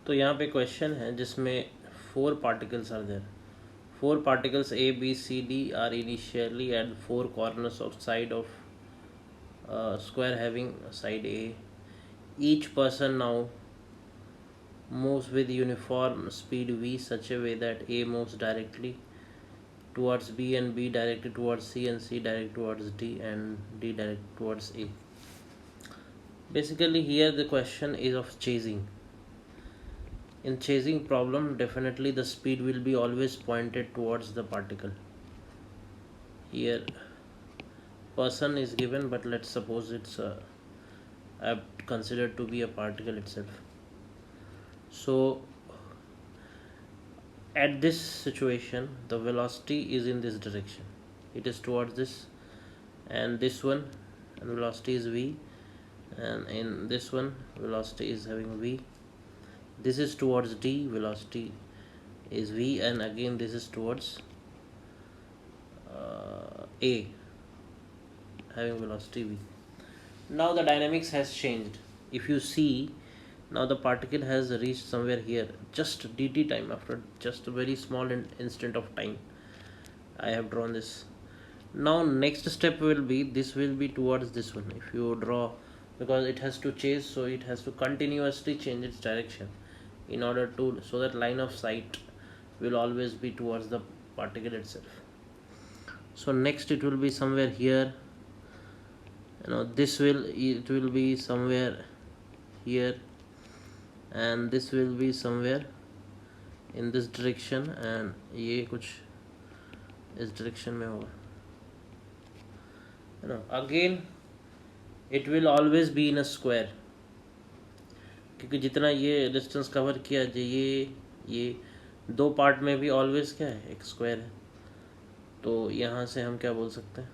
तो यहाँ पे क्वेश्चन है जिसमें 4 particles are there. 4 particles A, B, C, D are initially at 4 corners of side of square having side A. Each person now moves with uniform speed v such a way that A moves directly towards B and B directly towards C and C directly towards D and D directly towards A. Basically here the question is of chasing. In chasing problem, definitely the speed will be always pointed towards the particle. Here person is given, but let's suppose it's considered to be a particle itself. So at this situation the velocity is in this direction, it is towards this, and this one, and velocity is v, and in this one velocity is having v. This is towards D, velocity is v, and again this is towards A, having velocity v. Now the dynamics has changed. If you see, now the particle has reached somewhere here, just dt time, after just a very small instant of time I have drawn this. Now next step will be, this will be towards this one. If you draw, because it has to chase, so it has to continuously change its direction in order to, so that line of sight will always be towards the particle itself. So next it will be somewhere here, this will, it will be somewhere here, and this will be somewhere in this direction, and ये कुछ इस direction में होगा. Again it will always be in a square, क्योंकि जितना ये distance cover किया, ये दो पार्ट में भी ऑलवेज क्या है, एक स्क्वायर है. तो यहाँ से हम क्या बोल सकते हैं,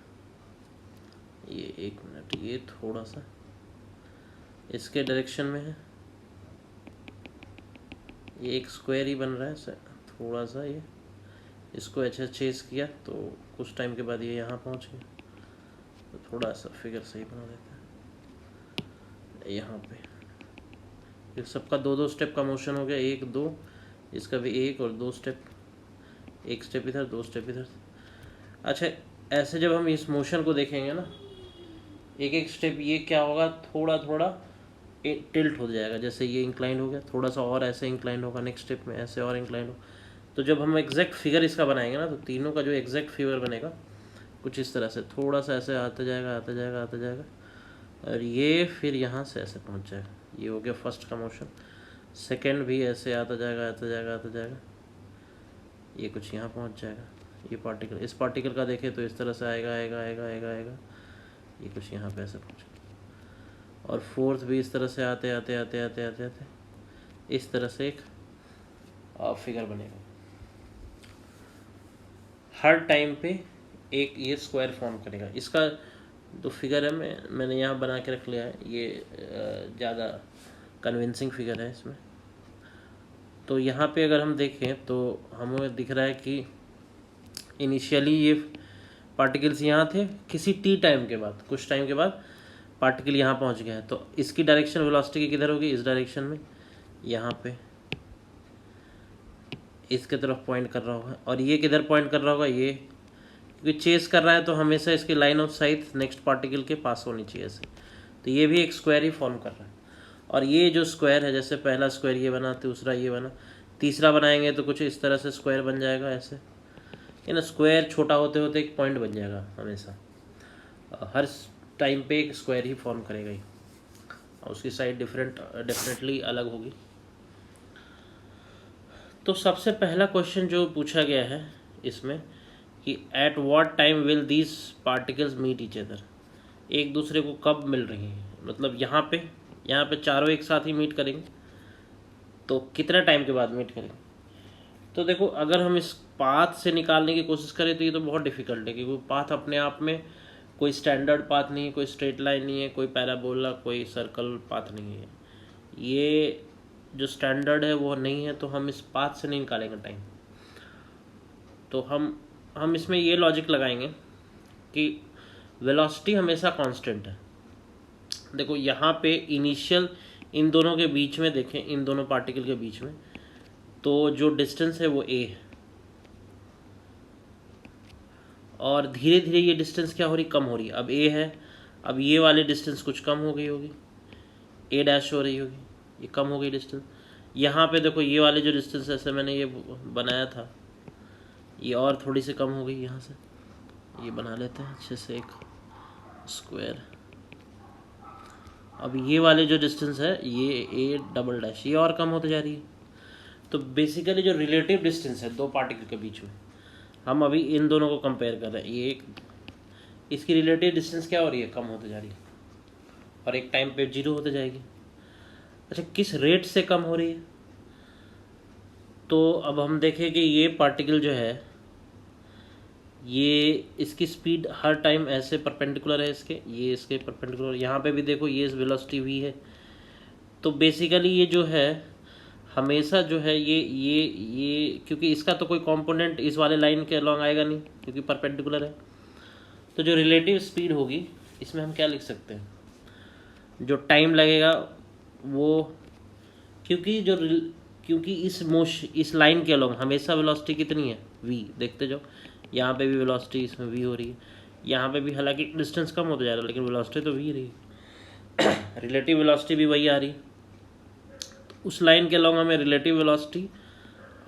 ये एक मिनट, ये थोड़ा सा इसके डायरेक्शन में है, ये एक स्क्वायर ही बन रहा है सर. थोड़ा सा ये इसको अच्छा चेस किया तो कुछ टाइम के बाद ये यहाँ पहुँच गया. तो थोड़ा सा फिगर सही बना देते हैं यहाँ पे. फिर सबका दो स्टेप का मोशन हो गया, 1 2, इसका भी 1 और 2 स्टेप, 1 स्टेप इधर 2 स्टेप इधर. अच्छा, ऐसे जब हम इस मोशन को देखेंगे ना, एक स्टेप ये क्या होगा, थोड़ा टिल्ट हो जाएगा. जैसे ये इंक्लाइंड हो गया, थोड़ा सा और ऐसे इंक्लाइंड होगा, नेक्स्ट स्टेप में ऐसे और इंक्लाइंड हो. तो जब हम एग्जैक्ट फिगर इसका बनाएंगे ना, तो तीनों का जो एग्जैक्ट फिगर बनेगा कुछ इस तरह से, थोड़ा सा ऐसे आता जाएगा, और ये फिर यहाँ से ऐसे पहुँच जाएगा. ये हो गया फर्स्ट का मोशन. सेकेंड भी ऐसे आता जाएगा, ये कुछ यहाँ पहुँच जाएगा. ये पार्टिकल, इस पार्टिकल का देखें तो इस तरह से आएगा, ये कुछ यहाँ पे ऐसे पहुँचेगा. और फोर्थ भी इस तरह से आते इस तरह से एक फिगर बनेगा. हर टाइम पे एक ये स्क्वायर फॉर्म करेगा. इसका जो फिगर है मैंने यहाँ बना के रख लिया है, ये ज़्यादा कन्विंसिंग फिगर है इसमें. तो यहाँ पे अगर हम देखें तो हमें दिख रहा है कि इनिशियली ये पार्टिकल्स यहाँ थे, किसी टी टाइम के बाद, कुछ टाइम के बाद पार्टिकल यहाँ पहुँच गया है. तो इसकी डायरेक्शन वेलोसिटी की किधर होगी, इस डायरेक्शन में, यहाँ पे इसके तरफ पॉइंट कर रहा होगा. और ये किधर पॉइंट कर रहा होगा, ये क्योंकि चेस कर रहा है तो हमेशा इसकी line of site next particle के पास होनी चाहिए ऐसे. तो ये भी एक स्क्वायर ही फॉर्म कर रहा है. और ये जो स्क्वायर है, जैसे पहला स्क्वायर ये बना, दूसरा ये बना, तीसरा बनाएंगे तो कुछ इस तरह से स्क्वायर बन जाएगा ऐसे. ये ना स्क्वायर छोटा होते होते एक पॉइंट बन जाएगा हमेशा. हर टाइम पे एक स्क्वायर ही फॉर्म करेगा ही, और उसकी साइड डेफिनेटली अलग होगी. तो सबसे पहला क्वेश्चन जो पूछा गया है इसमें कि at what time will these particles meet each other, एक दूसरे को कब मिल रही हैं. मतलब यहाँ पे चारों एक साथ ही मीट करेंगे, तो कितना टाइम के बाद मीट करेंगे. तो देखो, अगर हम इस पाथ से निकालने की कोशिश करें तो ये तो बहुत डिफिकल्ट है, क्योंकि पाथ अपने आप में कोई स्टैंडर्ड पाथ नहीं है, कोई स्ट्रेट लाइन नहीं है, कोई पैराबोला, कोई सर्कल पाथ नहीं है. ये जो स्टैंडर्ड है वो नहीं है, तो हम इस पाथ से नहीं निकालेंगे टाइम. तो हम इसमें ये लॉजिक लगाएंगे कि वेलोसिटी हमेशा कांस्टेंट है. देखो यहाँ पे इनिशियल इन दोनों के बीच में देखें, इन दोनों पार्टिकल के बीच में, तो जो डिस्टेंस है वो a है, और धीरे धीरे ये डिस्टेंस क्या हो रही, कम हो रही है। अब a है, अब ये वाली डिस्टेंस कुछ कम हो गई होगी, a डैश हो रही होगी, ये कम हो गई डिस्टेंस। यहाँ पे देखो ये वाले जो डिस्टेंस ऐसे मैंने ये बनाया था, ये और थोड़ी सी कम हो गई। यहाँ से ये बना लेते हैं अच्छे से एक स्क्वायर। अब ये वाले जो डिस्टेंस है ये a डबल डैश, ये और कम होते जा रही है। तो बेसिकली जो रिलेटिव डिस्टेंस है दो पार्टिकल के बीच में, हम अभी इन दोनों को कंपेयर कर रहे हैं, ये इसकी रिलेटिव डिस्टेंस क्या हो रही है, कम होते जा रही है, और एक टाइम पे 0 होते जाएगी। अच्छा, किस रेट से कम हो रही है? तो अब हम देखें कि ये पार्टिकल जो है, ये इसकी स्पीड हर टाइम ऐसे परपेंडिकुलर है इसके, ये इसके परपेंडिकुलर। यहाँ पे भी देखो ये वेलोसिटी v है। तो बेसिकली ये जो है हमेशा जो है ये क्योंकि इसका तो कोई कंपोनेंट इस वाले लाइन के अलॉन्ग आएगा नहीं क्योंकि परपेंडिकुलर है, तो जो रिलेटिव स्पीड होगी इसमें हम क्या लिख सकते हैं, जो टाइम लगेगा वो, क्योंकि इस लाइन के अलॉन्ग हमेशा वेलोसिटी कितनी है, v। देखते जाओ, यहाँ पे भी वेलोसिटी इसमें v हो रही है, यहाँ पे भी, हालांकि डिस्टेंस कम होता जा रहा है लेकिन वेलोसिटी तो v रही है। रिलेटिव वेलोसिटी भी वही आ रही है। तो उस लाइन के अलॉन्ग हमें relative velocity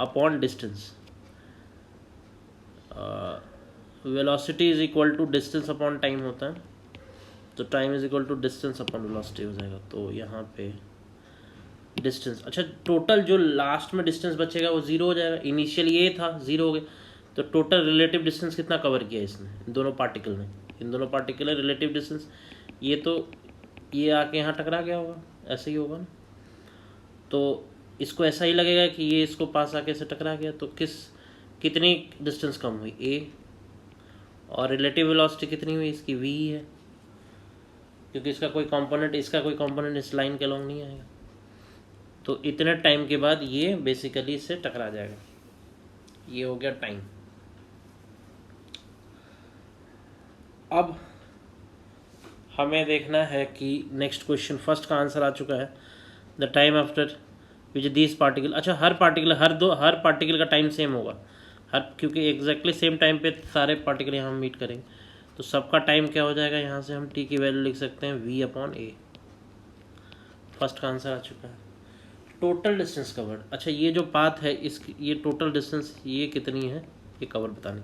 upon distance, velocity is equal to distance upon time होता है, तो time is equal to distance upon velocity हो जाएगा। तो यहाँ पे डिस्टेंस, अच्छा टोटल जो लास्ट में डिस्टेंस बचेगा वो 0 हो जाएगा। इनिशियल ये था 0 हो गया, तो टोटल रिलेटिव डिस्टेंस कितना कवर किया इसने, इन दोनों पार्टिकल ने, इन दोनों पार्टिकल है रिलेटिव डिस्टेंस। ये तो ये आके यहाँ टकरा गया होगा, ऐसे ही होगा ना, तो इसको ऐसा ही लगेगा कि ये इसको पास आके से टकरा गया, तो कितनी डिस्टेंस कम हुई, a, और रिलेटिव वेलोसिटी कितनी हुई इसकी, v है, क्योंकि इसका कोई कंपोनेंट इस लाइन के अलॉन्ग नहीं आएगा। तो इतने टाइम के बाद ये बेसिकली इससे टकरा जाएगा। ये हो गया टाइम। अब हमें देखना है कि नेक्स्ट क्वेश्चन, फर्स्ट का आंसर आ चुका है, the time after which this particle. अच्छा, हर पार्टिकल का टाइम सेम होगा, क्योंकि एग्जैक्टली सेम टाइम पे सारे पार्टिकल यहाँ मीट करेंगे, तो सबका टाइम क्या हो जाएगा, यहाँ से हम t की वैल्यू लिख सकते हैं v अपॉन a। फर्स्ट का आंसर आ चुका है। टोटल डिस्टेंस कवर्ड, अच्छा ये जो पाथ है ये टोटल डिस्टेंस ये कितनी है ये कवर बतानी।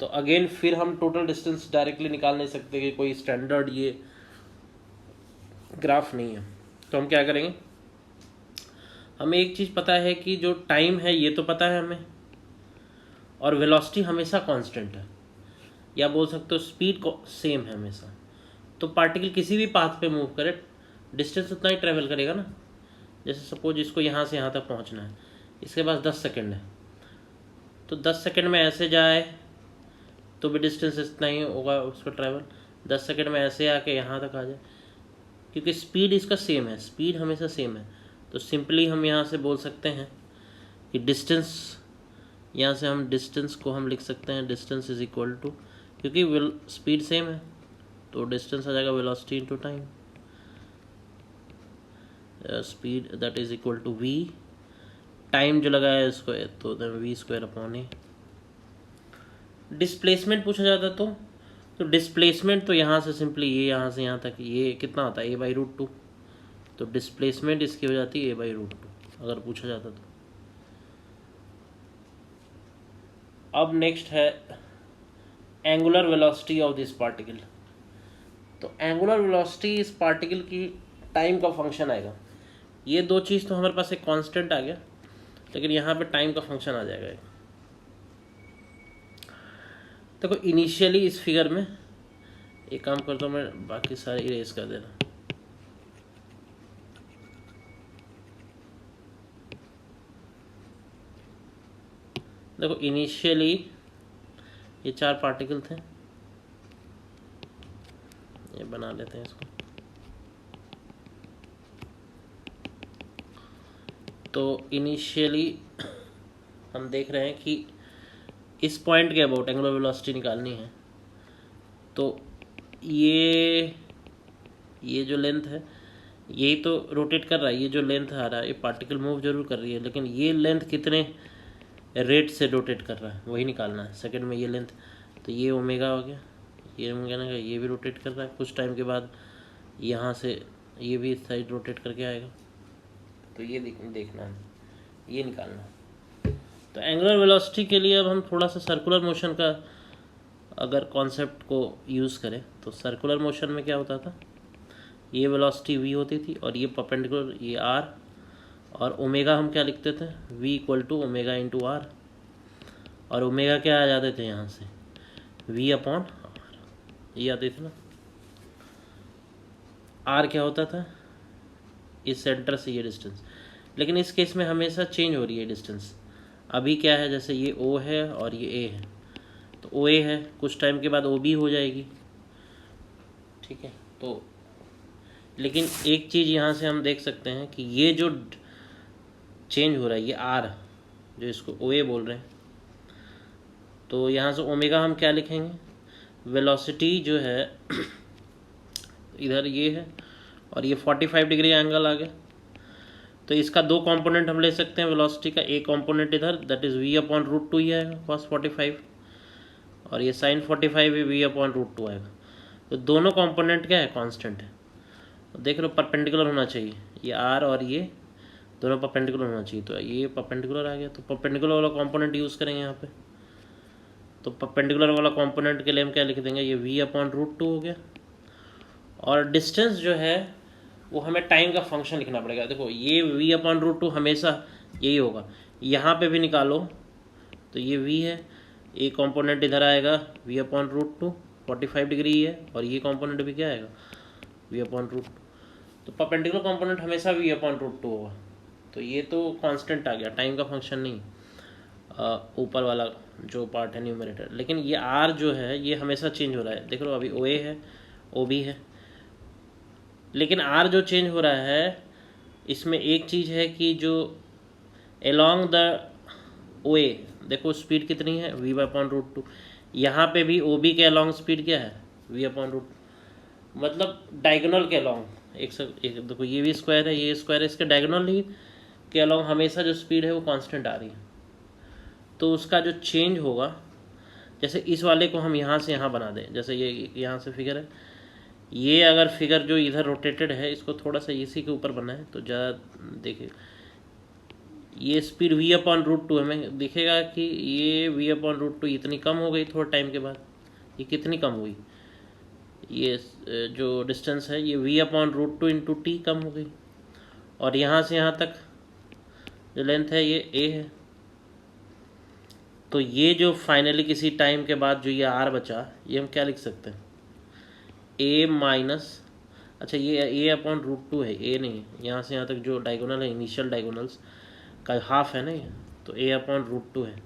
तो अगेन फिर हम टोटल डिस्टेंस डायरेक्टली निकाल नहीं सकते कि कोई स्टैंडर्ड ये ग्राफ नहीं है। तो हम क्या करेंगे, हमें एक चीज़ पता है कि जो टाइम है ये तो पता है हमें, और वेलोसिटी हमेशा कांस्टेंट है, या बोल सकते हो स्पीड को सेम है हमेशा। तो पार्टिकल किसी भी पाथ पे मूव करे डिस्टेंस उतना ही ट्रेवल करेगा ना। जैसे सपोज इसको यहाँ से यहाँ तक पहुँचना है, इसके पास 10 सेकंड है, तो 10 सेकंड में ऐसे जाए तो भी डिस्टेंस इतना ही होगा उसका ट्रैवल। 10 सेकंड में ऐसे आके यहाँ तक आ जाए, क्योंकि स्पीड इसका सेम है, स्पीड हमेशा सेम है। तो सिंपली हम यहाँ से बोल सकते हैं कि डिस्टेंस, यहाँ से हम डिस्टेंस को हम लिख सकते हैं, डिस्टेंस इज इक्वल टू, क्योंकि स्पीड सेम है तो डिस्टेंस आ जाएगा velocity into time, speed that is equal to v, time जो लगाया है इसको तो v square upon a। Displacement पूछा जाता तो डिस्प्लेसमेंट तो यहाँ से सिंपली ये यहाँ से यहाँ तक ये कितना होता है a/√2, तो डिस्प्लेसमेंट इसकी हो जाती है a/√2 अगर पूछा जाता तो। अब नेक्स्ट है angular velocity of this particle. तो एंगुलर वेलोसिटी इस पार्टिकल की टाइम का फंक्शन आएगा। ये दो चीज़ तो हमारे पास एक कांस्टेंट आ गया, लेकिन यहाँ पे टाइम का फंक्शन आ जाएगा। देखो इनिशियली इस फिगर में एक काम करता हूँ मैं, बाकी सारे इरेज कर देना। देखो इनिशियली ये 4 पार्टिकल थे, ये बना लेते हैं इसको। तो इनिशियली हम देख रहे हैं कि इस पॉइंट के अबाउट एंगुलर वेलोसिटी निकालनी है। तो ये जो लेंथ है यही तो रोटेट कर रहा है, ये जो लेंथ आ रहा है ये पार्टिकल मूव जरूर कर रही है, लेकिन ये लेंथ कितने रेट से रोटेट कर रहा है वही निकालना है। सेकंड में ये लेंथ, तो ये ओमेगा हो गया, ये ओमेगा का ये भी रोटेट कर रहा है, कुछ टाइम के बाद यहाँ से ये भी इस साइड रोटेट करके आएगा। तो ये देखना है, ये निकालना है। तो एंगुलर वेलोसिटी के लिए अब हम थोड़ा सा सर्कुलर मोशन का अगर कॉन्सेप्ट को यूज़ करें, तो सर्कुलर मोशन में क्या होता था, ये वेलोसिटी v होती थी और ये परपेंडिकुलर ये r, और ओमेगा हम क्या लिखते थे, v equal to omega into r, और ओमेगा क्या आ जाते थे यहाँ से v अपॉन आर, ये आते थे ना। r क्या होता था, इस सेंटर से ये डिस्टेंस, लेकिन इस केस में हमेशा चेंज हो रही है डिस्टेंस। अभी क्या है, जैसे ये o है और ये a है, तो OA है, कुछ टाइम के बाद OB हो जाएगी, ठीक है। तो लेकिन एक चीज़ यहाँ से हम देख सकते हैं कि ये जो चेंज हो रहा है ये R, जो इसको OA बोल रहे हैं, तो यहाँ से ओमेगा हम क्या लिखेंगे, वेलोसिटी जो है इधर ये है और ये 45 डिग्री एंगल आ गया, तो इसका दो कंपोनेंट हम ले सकते हैं वेलोसिटी का, एक कंपोनेंट इधर that is v upon root two ही आएगा cos 45, और ये sin 45 भी v अपॉन रूट टू आएगा। तो दोनों कंपोनेंट क्या है, कांस्टेंट है। देख लो परपेंडिकुलर होना चाहिए, ये r और ये दोनों परपेंडिकुलर होना चाहिए, तो ये परपेंडिकुलर आ गया, तो परपेंडिकुलर वाला कंपोनेंट यूज़ करेंगे यहाँ पे। तो परपेंडिकुलर वाला कंपोनेंट के लिए हम क्या लिख देंगे, ये v अपॉन रूट टू हो गया, और डिस्टेंस जो है वो हमें टाइम का फंक्शन लिखना पड़ेगा। देखो ये v अपॉन रूट टू हमेशा यही होगा, यहाँ पे भी निकालो तो ये v है, एक कंपोनेंट इधर आएगा v upon root two 45 degree है, और ये कंपोनेंट भी क्या आएगा v अपॉन रूट टू, तो परपेंडिकुलर कंपोनेंट हमेशा v अपॉन रूट टू होगा। तो ये तो कांस्टेंट आ गया, टाइम का फंक्शन नहीं, ऊपर वाला जो पार्ट है न्यूमरेटर। लेकिन ये r जो है ये हमेशा चेंज हो रहा है, देख लो अभी OA है OB है, लेकिन r जो चेंज हो रहा है इसमें एक चीज़ है कि जो along द OA देखो स्पीड कितनी है v अपॉन रूट टू, यहाँ पे भी OB के अलॉन्ग स्पीड क्या है v अपॉन रूट, मतलब डायगोनल के अलॉन्ग एक देखो ये भी स्क्वायर है ये स्क्वायर है, इसके डायगोनल ही के अलॉन्ग हमेशा जो स्पीड है वो कांस्टेंट आ रही है। तो उसका जो चेंज होगा, जैसे इस वाले को हम यहाँ से यहाँ बना दें, जैसे ये यहाँ से फिगर है, ये अगर फिगर जो इधर रोटेटेड है इसको थोड़ा सा इसी के ऊपर बनाए तो ज़्यादा देखिए, ये speed v upon root two हमें दिखेगा कि ये v अपॉन रूट टू इतनी कम हो गई थोड़ा टाइम के बाद, ये कितनी कम हुई, ये जो डिस्टेंस है ये v upon root two into T कम हो गई, और यहाँ से यहाँ तक जो लेंथ है ये a है। तो ये जो फाइनली किसी टाइम के बाद जो ये r बचा, ये हम क्या लिख सकते हैं, a माइनस, अच्छा ये a अपॉन रूट टू है, a नहीं है, यहाँ से यहाँ तक जो डायगोनल है इनिशियल डायगोनल्स का हाफ है ना ये, तो a अपॉन रूट टू है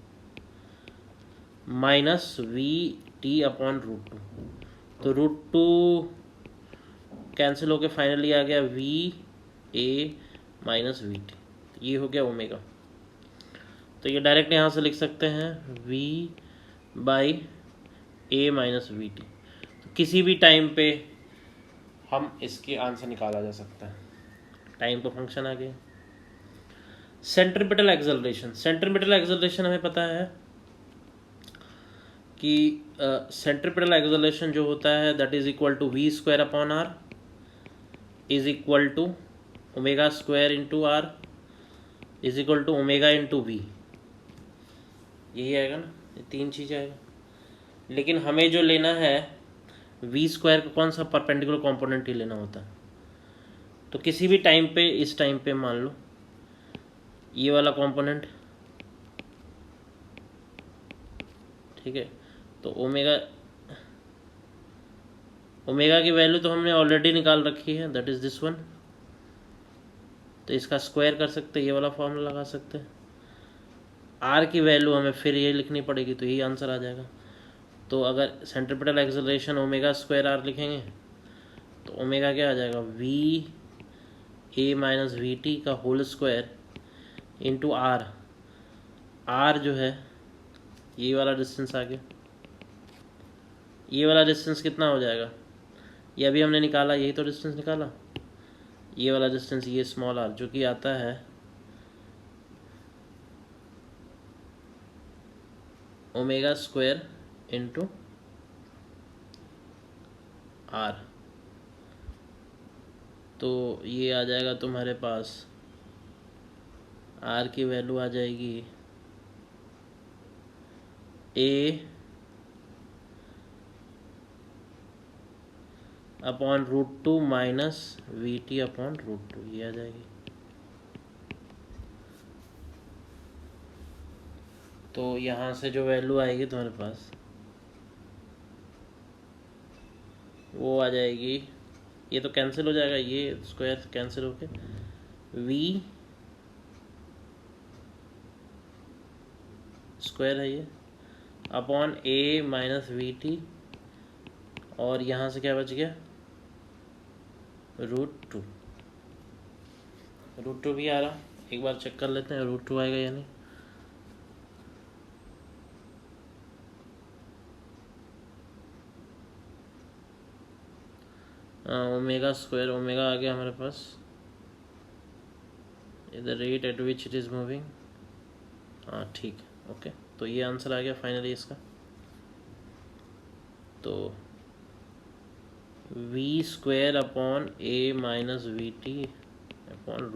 minus we T upon root two, तो रूट टू कैंसिल होके फाइनली आ गया v A minus we t, ये हो गया ओमेगा। तो ये डायरेक्ट यहाँ से लिख सकते हैं v by A minus we T, तो किसी भी टाइम पे हम इसके आंसर निकाला जा सकता है, टाइम का फंक्शन आ गया। सेंट्रीपिटल एक्सेलरेशन, सेंट्रीपिटल एक्सेलरेशन हमें पता है कि सेंट्रीपिटल एक्सेलरेशन जो होता है that is equal to v square upon r is equal to omega square into r is equal to omega into v, यही आएगा ना, ये तीन चीज़ आएगा। लेकिन हमें जो लेना है v स्क्वायर का कौन सा परपेंडिकुलर कंपोनेंट ही लेना होता है, तो किसी भी टाइम पे, इस टाइम पे मान लो ये वाला कंपोनेंट, ठीक है, तो ओमेगा की वैल्यू तो हमने ऑलरेडी निकाल रखी है दैट इज दिस वन, तो इसका स्क्वायर कर सकते हैं, ये वाला फॉर्मूला लगा सकते हैं। आर की वैल्यू हमें फिर ये लिखनी पड़ेगी, तो यही आंसर आ जाएगा। तो अगर centripetal acceleration omega square R लिखेंगे तो ओमेगा क्या आ जाएगा, V A minus we T का whole square into R, R जो है ये वाला डिस्टेंस आ गया, ये वाला डिस्टेंस कितना हो जाएगा, ये अभी हमने निकाला, यही तो डिस्टेंस निकाला, ये वाला डिस्टेंस, ये स्मॉल आर जो कि आता है ओमेगा स्क्वायर इंटू आर। तो ये आ जाएगा तुम्हारे पास, आर की वैल्यू आ जाएगी A upon √2 minus we T upon √2, ये आ जाएगी। तो यहाँ से जो वैल्यू आएगी तुम्हारे पास वो आ जाएगी, ये तो कैंसिल हो जाएगा, ये स्क्वायर कैंसिल होके वी स्क्वायर है ये upon a minus we T, और यहाँ से क्या बच गया √2। √2 भी आ रहा, एक बार चेक कर लेते हैं √2 आएगा या नहीं। ओमेगा स्क्वायर, ओमेगा आ गया हमारे पास, the rate at which it is moving. हाँ ठीक है, ओके। तो ये आंसर आ गया फाइनली इसका। तो v square upon a minus we T upon